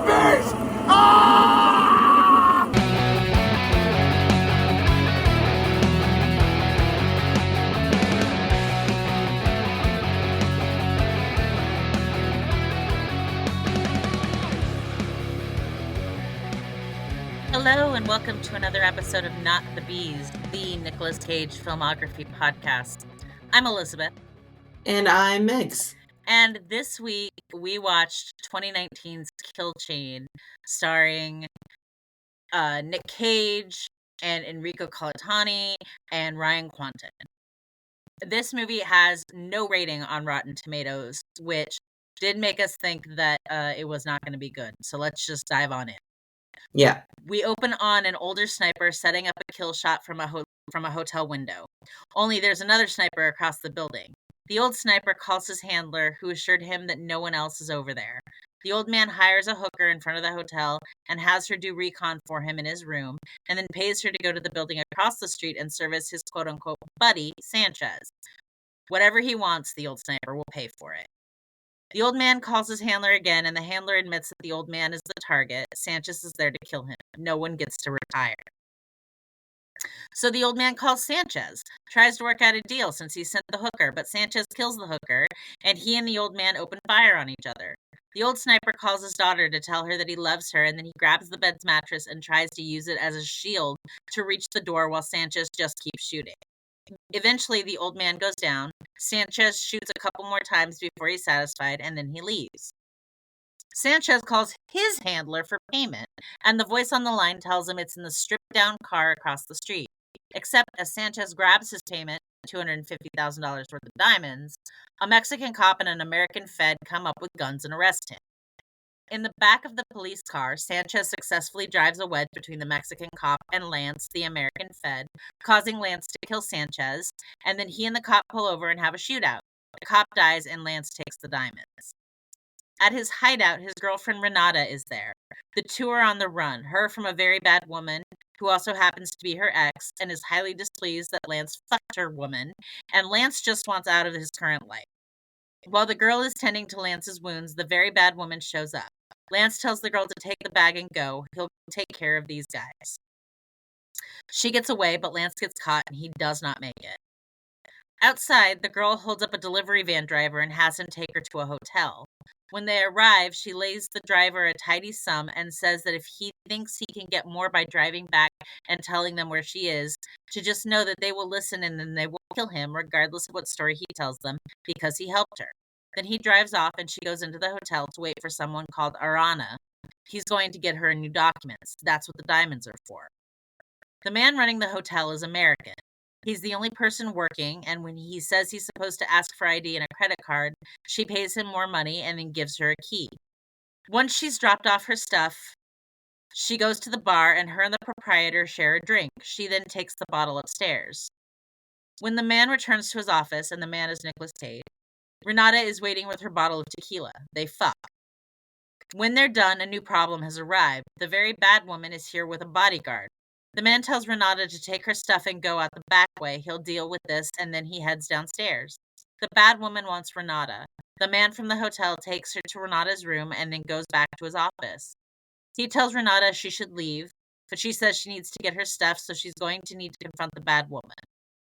beast! Ah! Hello and welcome to another episode of Not the Bees, the Nicolas Cage filmography podcast. I'm Elizabeth. And I'm Megs. And this week we watched 2019's Kill Chain, starring Nick Cage and Enrico Colantoni and Ryan Quanten. This movie has no rating on Rotten Tomatoes, which did make us think that it was not going to be good. So let's just dive on in. Yeah. We open on an older sniper setting up a kill shot from a hotel window. Only there's another sniper across the building. The old sniper calls his handler, who assured him that no one else is over there. The old man hires a hooker in front of the hotel and has her do recon for him in his room, and then pays her to go to the building across the street and service his quote-unquote buddy, Sanchez. Whatever he wants, the old sniper will pay for it. The old man calls his handler again, and the handler admits that the old man is the target. Sanchez is there to kill him. No one gets to retire. So the old man calls Sanchez, tries to work out a deal since he sent the hooker, but Sanchez kills the hooker, and he and the old man open fire on each other. The old sniper calls his daughter to tell her that he loves her, and then he grabs the bed's mattress and tries to use it as a shield to reach the door while Sanchez just keeps shooting. Eventually, the old man goes down. Sanchez shoots a couple more times before he's satisfied, and then he leaves. Sanchez calls his handler for payment, and the voice on the line tells him it's in the stripped-down car across the street. Except as Sanchez grabs his payment, $250,000 worth of diamonds, a Mexican cop and an American Fed come up with guns and arrest him. In the back of the police car, Sanchez successfully drives a wedge between the Mexican cop and Lance, the American Fed, causing Lance to kill Sanchez, and then he and the cop pull over and have a shootout. The cop dies and Lance takes the diamonds. At his hideout, his girlfriend Renata is there. The two are on the run, her from a very bad woman, who also happens to be her ex, and is highly displeased that Lance fucked her woman, and Lance just wants out of his current life. While the girl is tending to Lance's wounds, the very bad woman shows up. Lance tells the girl to take the bag and go. He'll take care of these guys. She gets away, but Lance gets caught, and he does not make it. Outside, the girl holds up a delivery van driver and has him take her to a hotel. When they arrive, she lays the driver a tidy sum and says that if he thinks he can get more by driving back and telling them where she is, to just know that they will listen and then they will kill him regardless of what story he tells them because he helped her. Then he drives off and she goes into the hotel to wait for someone called Arana. He's going to get her new documents. That's what the diamonds are for. The man running the hotel is American. He's the only person working, and when he says he's supposed to ask for ID and a credit card, she pays him more money and then gives her a key. Once she's dropped off her stuff, she goes to the bar and her and the proprietor share a drink. She then takes the bottle upstairs. When the man returns to his office, and the man is Nicolas Cage, Renata is waiting with her bottle of tequila. They fuck. When they're done, a new problem has arrived. The very bad woman is here with a bodyguard. The man tells Renata to take her stuff and go out the back way. He'll deal with this, and then he heads downstairs. The bad woman wants Renata. The man from the hotel takes her to Renata's room and then goes back to his office. He tells Renata she should leave, but she says she needs to get her stuff, so she's going to need to confront the bad woman.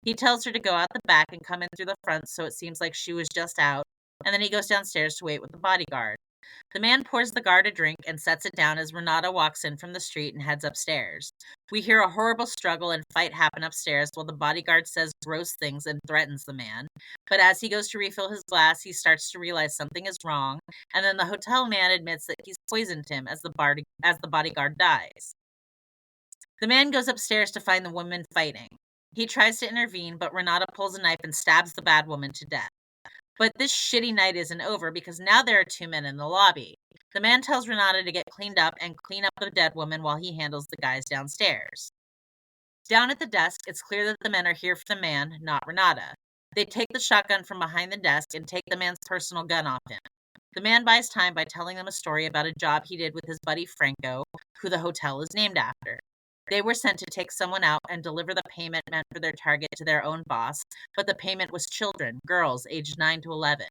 He tells her to go out the back and come in through the front, so it seems like she was just out, and then he goes downstairs to wait with the bodyguard. The man pours the guard a drink and sets it down as Renata walks in from the street and heads upstairs. We hear a horrible struggle and fight happen upstairs while the bodyguard says gross things and threatens the man. But as he goes to refill his glass, he starts to realize something is wrong, and then the hotel man admits that he's poisoned him as the bodyguard dies. The man goes upstairs to find the women fighting. He tries to intervene, but Renata pulls a knife and stabs the bad woman to death. But this shitty night isn't over because now there are two men in the lobby. The man tells Renata to get cleaned up and clean up the dead woman while he handles the guys downstairs. Down at the desk, it's clear that the men are here for the man, not Renata. They take the shotgun from behind the desk and take the man's personal gun off him. The man buys time by telling them a story about a job he did with his buddy Franco, who the hotel is named after. They were sent to take someone out and deliver the payment meant for their target to their own boss, but the payment was children, girls aged 9 to 11.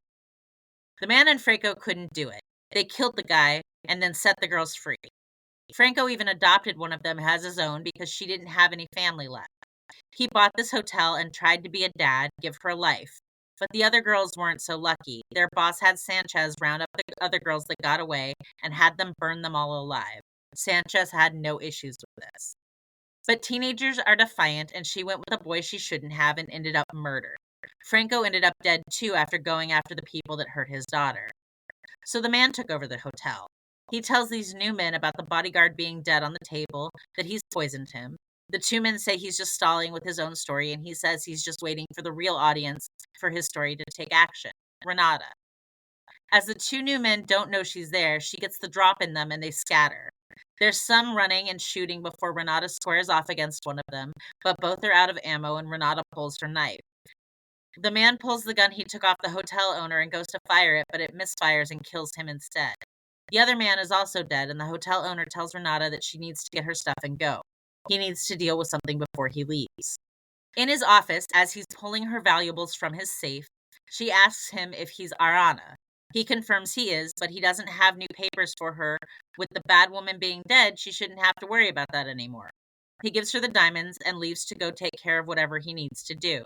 The man and Franco couldn't do it. They killed the guy, and then set the girls free. Franco even adopted one of them as his own because she didn't have any family left. He bought this hotel and tried to be a dad, give her life. But the other girls weren't so lucky. Their boss had Sanchez round up the other girls that got away and had them burn them all alive. Sanchez had no issues with this. But teenagers are defiant, and she went with a boy she shouldn't have and ended up murdered. Franco ended up dead too after going after the people that hurt his daughter. So the man took over the hotel. He tells these new men about the bodyguard being dead on the table, that he's poisoned him. The two men say he's just stalling with his own story, and he says he's just waiting for the real audience for his story to take action, Renata. As the two new men don't know she's there, she gets the drop in them and they scatter. There's some running and shooting before Renata squares off against one of them, but both are out of ammo and Renata pulls her knife. The man pulls the gun he took off the hotel owner and goes to fire it, but it misfires and kills him instead. The other man is also dead, and the hotel owner tells Renata that she needs to get her stuff and go. He needs to deal with something before he leaves. In his office, as he's pulling her valuables from his safe, she asks him if he's Arana. He confirms he is, but he doesn't have new papers for her. With the bad woman being dead, she shouldn't have to worry about that anymore. He gives her the diamonds and leaves to go take care of whatever he needs to do.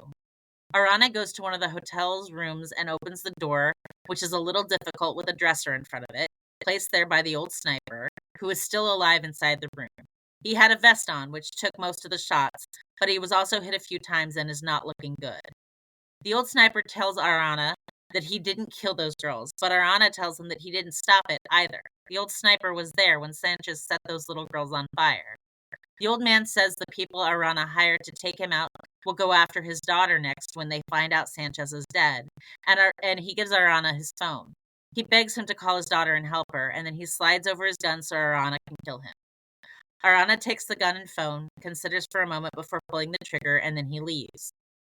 Arana goes to one of the hotel's rooms and opens the door, which is a little difficult with a dresser in front of it, placed there by the old sniper, who is still alive inside the room. He had a vest on, which took most of the shots, but he was also hit a few times and is not looking good. The old sniper tells Arana that he didn't kill those girls, but Arana tells him that he didn't stop it either. The old sniper was there when Sanchez set those little girls on fire. The old man says the people Arana hired to take him out will go after his daughter next when they find out Sanchez is dead, and he gives Arana his phone. He begs him to call his daughter and help her, and then he slides over his gun so Arana can kill him. Arana takes the gun and phone, considers for a moment before pulling the trigger, and then he leaves.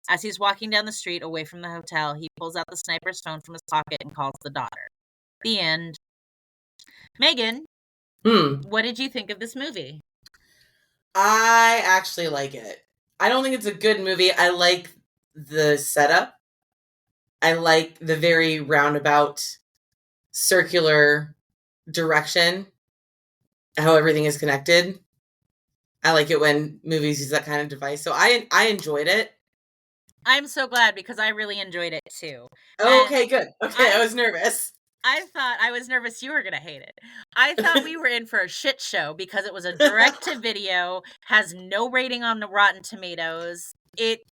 As he's walking down the street away from the hotel, he pulls out the sniper's phone from his pocket and calls the daughter. The end. Megan, what did you think of this movie? I actually like it. I don't think it's a good movie. I like the setup. I like the very roundabout, circular direction, how everything is connected. I like it when movies use that kind of device. So I enjoyed it. I'm so glad because I really enjoyed it too. Oh, okay, good. Okay, I was nervous. I was nervous you were going to hate it. I thought we were in for a shit show because it was a direct-to-video, has no rating on the Rotten Tomatoes.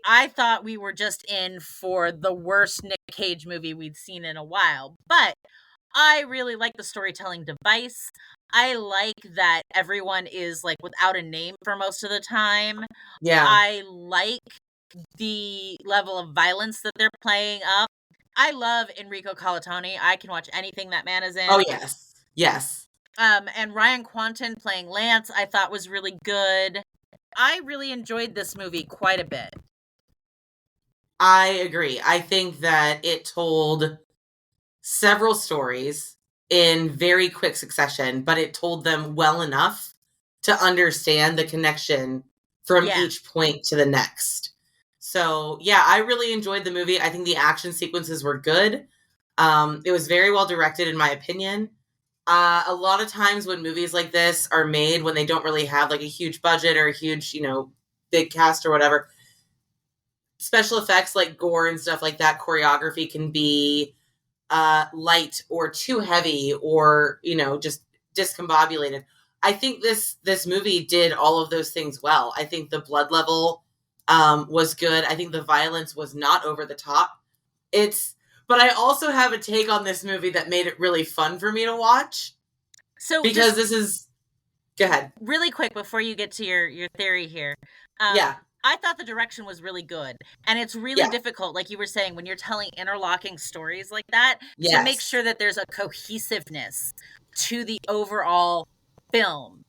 I thought we were just in for the worst Nick Cage movie we'd seen in a while. But I really like the storytelling device. I like that everyone is like without a name for most of the time. Yeah. I like the level of violence that they're playing up. I love Enrico Colantoni. I can watch anything that man is in. Oh, yes. Yes. And Ryan Quanten playing Lance, I thought was really good. I really enjoyed this movie quite a bit. I agree. I think that it told several stories in very quick succession, but it told them well enough to understand the connection from each point to the next. So, yeah, I really enjoyed the movie. I think the action sequences were good. It was very well directed, in my opinion. A lot of times when movies like this are made, when they don't really have like a huge budget or a huge, big cast or whatever, special effects like gore and stuff like that, choreography can be light or too heavy or, just discombobulated. I think this movie did all of those things well. I think the blood level was good. I think the violence was not over the top. But I also have a take on this movie that made it really fun for me to watch. So because go ahead. Really quick before you get to your theory here. Yeah. I thought the direction was really good. And it's really difficult, like you were saying, when you're telling interlocking stories like that, to make sure that there's a cohesiveness to the overall film.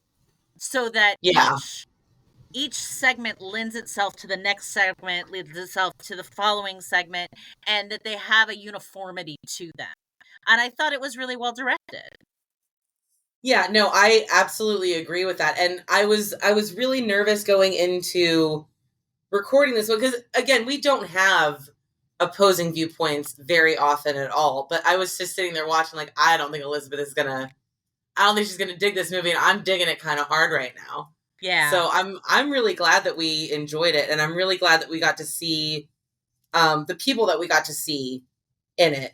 So that each segment lends itself to the next segment, lends itself to the following segment, and that they have a uniformity to them. And I thought it was really well directed. Yeah, no, I absolutely agree with that. And I was really nervous going into recording this one because, again, we don't have opposing viewpoints very often at all. But I was just sitting there watching, like, I don't think Elizabeth is gonna I don't think she's gonna dig this movie, and I'm digging it kind of hard right now. Yeah. So I'm really glad that we enjoyed it, and I'm really glad that we got to see the people that we got to see in it.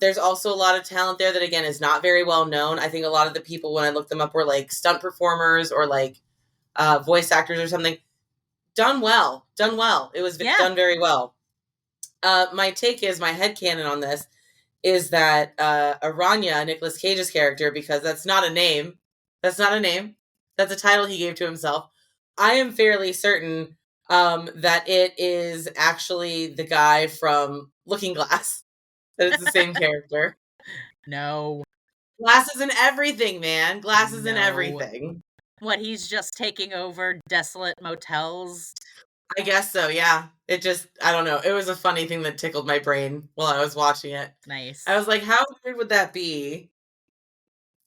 There's also a lot of talent there that, again, is not very well known. I think a lot of the people, when I looked them up, were like stunt performers or like voice actors or something. Done well. It was done very well. My take is, my headcanon on this is that Aranya, Nicolas Cage's character, because that's not a name. That's not a name. That's a title he gave to himself. I am fairly certain that it is actually the guy from Looking Glass. That it's the same character. No. Glasses and everything, man. Glasses and No. everything. What, he's just taking over desolate motels? I guess so, yeah. It just, I don't know. It was a funny thing that tickled my brain while I was watching it. Nice. I was like, how weird would that be?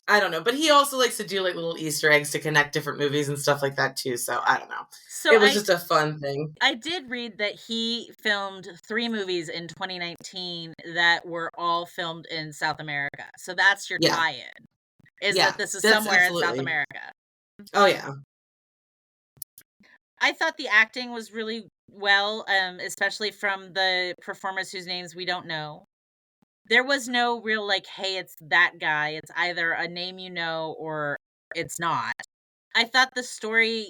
I don't know. But he also likes to do like little Easter eggs to connect different movies and stuff like that too. So I don't know. So it was just a fun thing. I did read that he filmed 3 movies in 2019 that were all filmed in South America. So that's your tie-in. Is that this is somewhere in South America. Oh yeah. I thought the acting was really well, especially from the performers whose names we don't know. There was no real like, hey, it's that guy. It's either a name you know or it's not. I thought the story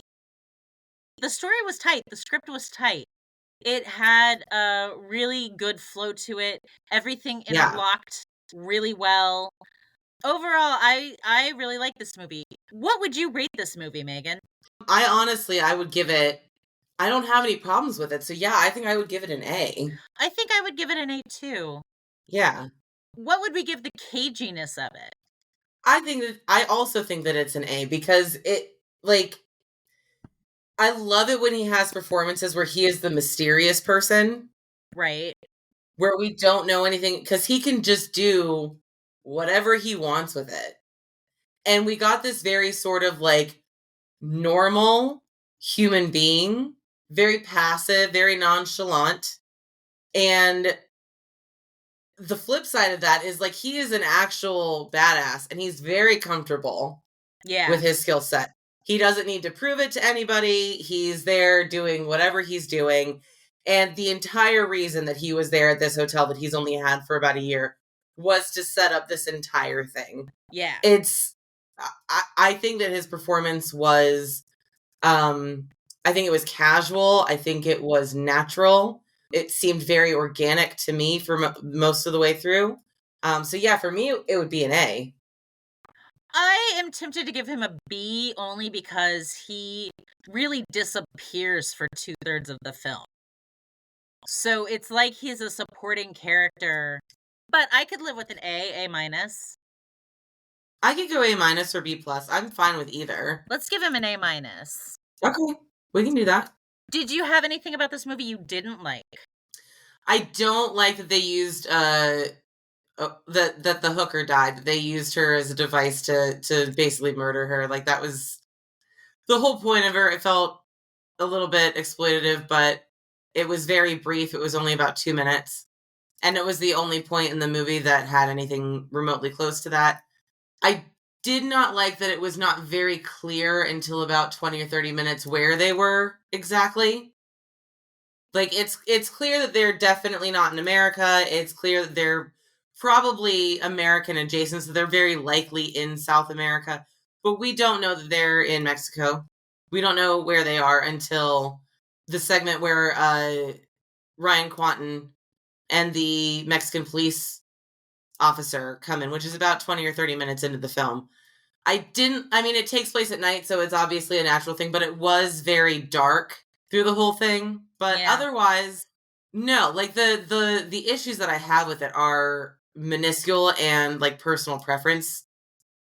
was tight. The script was tight. It had a really good flow to it. Everything interlocked really well. Overall, I really like this movie. What would you rate this movie, Megan? I would give it, I don't have any problems with it. So yeah, I think I would give it an A. I think I would give it an A too. Yeah. What would we give the caginess of it? I also think that it's an A because it, like, I love it when he has performances where he is the mysterious person. Right. Where we don't know anything, because he can just do whatever he wants with it. And we got this very sort of like normal human being, very passive, very nonchalant. And the flip side of that is like he is an actual badass and he's very comfortable with his skill set. He doesn't need to prove it to anybody. He's there doing whatever he's doing. And the entire reason that he was there at this hotel that he's only had for about a year was to set up this entire thing. Yeah. I think that his performance was, I think it was casual. I think it was natural. It seemed very organic to me for most of the way through. So yeah, for me, it would be an A. I am tempted to give him a B only because he really disappears for 2/3 of the film. So it's like he's a supporting character, but I could live with an A, A minus. I could go A minus or B plus. I'm fine with either. Let's give him an A minus. Okay, we can do that. Did you have anything about this movie you didn't like? I don't like that they used that the hooker died. That they used her as a device to basically murder her. Like that was the whole point of her. It felt a little bit exploitative, but it was very brief. It was only about 2 minutes. And it was the only point in the movie that had anything remotely close to that. I did not like that it was not very clear until about 20 or 30 minutes where they were exactly. Like it's clear that they're definitely not in America. It's clear that they're probably American adjacent, so they're very likely in South America. But we don't know that they're in Mexico. We don't know where they are until the segment where Ryan Quanten and the Mexican police officer come in, which is about 20 or 30 minutes into the film. I mean, it takes place at night, so it's obviously a natural thing, but it was very dark through the whole thing. But otherwise, no, like the issues that I have with it are minuscule and like personal preference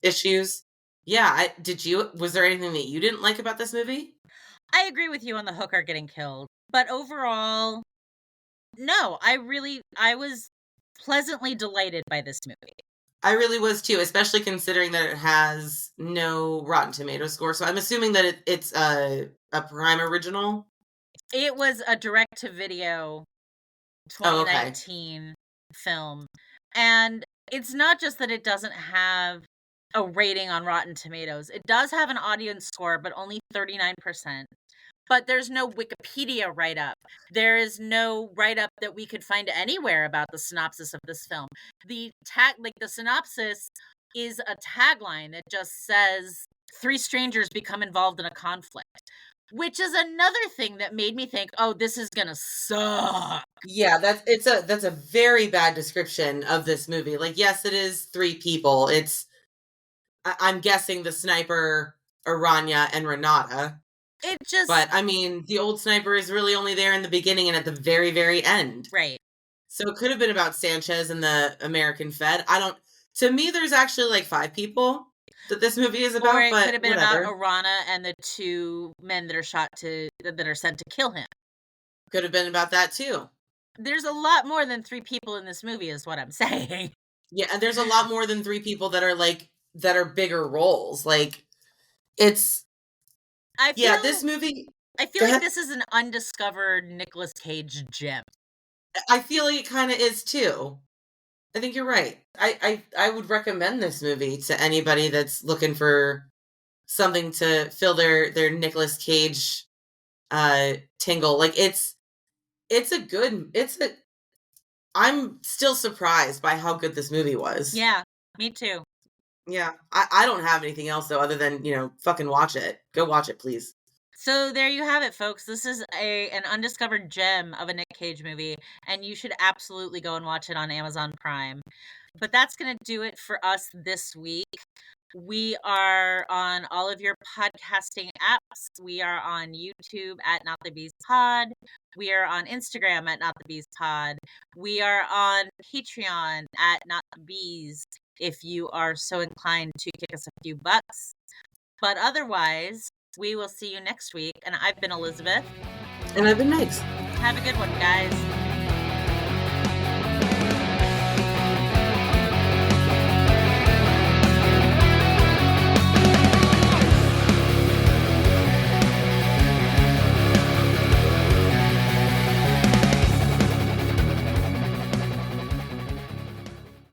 issues. Yeah, was there anything that you didn't like about this movie? I agree with you on the hooker getting killed, but overall, no, I was pleasantly delighted by this movie. I really was too, especially considering that it has no Rotten Tomatoes score. So I'm assuming that it's a Prime original. It was a direct-to-video 2019 film. And it's not just that it doesn't have a rating on Rotten Tomatoes. It does have an audience score, but only 39%. But there's no Wikipedia write-up. There is no write-up that we could find anywhere about the synopsis of this film. The synopsis is a tagline that just says 3 strangers become involved in a conflict, which is another thing that made me think, "Oh, this is gonna suck." Yeah, that's a very bad description of this movie. Like, yes, it is 3 people. I'm guessing the sniper, Aranya, and Renata. It just But I mean, the old sniper is really only there in the beginning and at the very, very end. Right. So it could have been about Sanchez and the American Fed. To me, there's actually like 5 people that this movie is about, Or it but could have been whatever. about Arana and the 2 men that are sent to kill him. Could have been about that too. There's a lot more than 3 people in this movie is what I'm saying. Yeah, and there's a lot more than 3 people that are bigger roles. Like, it's this movie. I feel Go like ahead. this is an undiscovered Nicolas Cage gem. I feel like it kind of is too. I think you're right. I would recommend this movie to anybody that's looking for something to fill their Nicolas Cage tingle. Like, I'm still surprised by how good this movie was. Yeah, me too. Yeah. I don't have anything else though other than, fucking watch it. Go watch it, please. So there you have it, folks. This is an undiscovered gem of a Nick Cage movie, and you should absolutely go and watch it on Amazon Prime. But that's going to do it for us this week. We are on all of your podcasting apps. We are on YouTube at Not the Bees Pod. We are on Instagram at Not the Bees Pod. We are on Patreon at Not the Bees if you are so inclined to kick us a few bucks. But otherwise, we will see you next week. And I've been Elizabeth. And I've been Megs. Have a good one, guys.